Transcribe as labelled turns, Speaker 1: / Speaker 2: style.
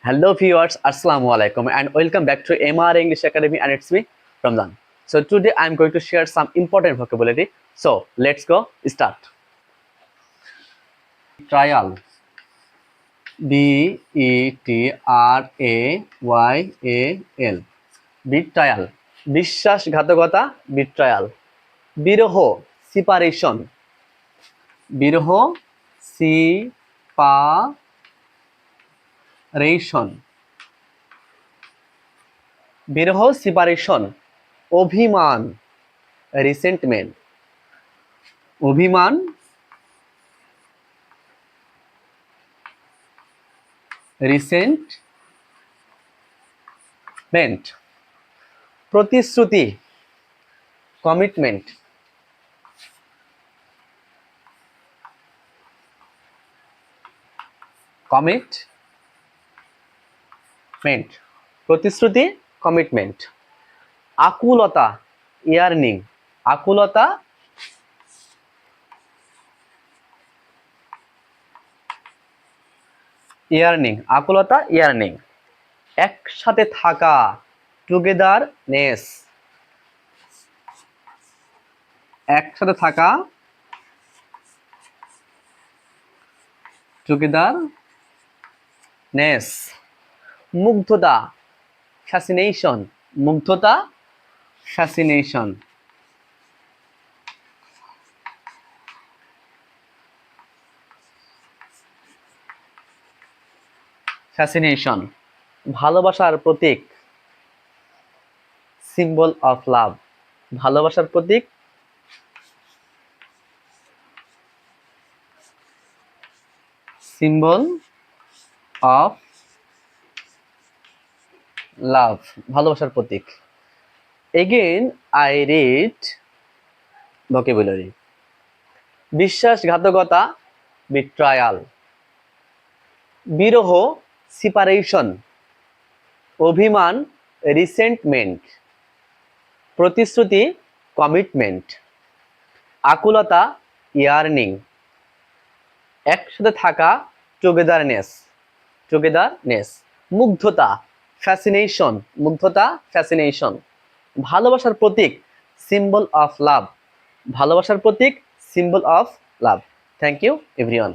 Speaker 1: Hello viewers, Assalamu alaikum and welcome back to MR English Academy and it's me, Ramzan. So today I'm going to share some important vocabulary. So let's go start. Trial. Betrayal. Betrayal. বিশ্বাসঘাতকতা betrayal. বিরহ separation. বিরহ separation. বিরহ separation. অভিমান resentment. অভিমান resentment. প্রতিশ্রুতি commitment. Commitment প্রতিশ্রুতি commitment. আকুলতা earning. আকুলতা earning. আকুলতা yearning. একসাথে থাকা টুগেদারনেস. একসাথে থাকা টুগেদারনেস. মুগ্ধতা ফ্যাসিনেশন. মুগ্ধতা ফ্যাসিনেশন. ফ্যাসিনেশন ভালোবাসার প্রতীক. Symbol of love. ভালোবাসার প্রতীক সিম্বল অফ লাভ. ভালোবাসার প্রতীক. Again I read vocabulary. বিশ্বাসঘাতকতা বিট্রায়াল. বিরহ সেপারেশন. অভিমান রিসেন্টমেন্ট. প্রতিশ্রুতি কমিটমেন্ট. আকুলতা ইয়ার্নিং. একসাথে থাকা টুগেদারনেস. মুগ্ধতা ফ্যাসিনেশন. মুগ্ধতা ফ্যাসিনেশন. ভালোবাসার প্রতীক সিম্বল অফ লাভ. ভালোবাসার প্রতীক symbol of love. Thank you everyone.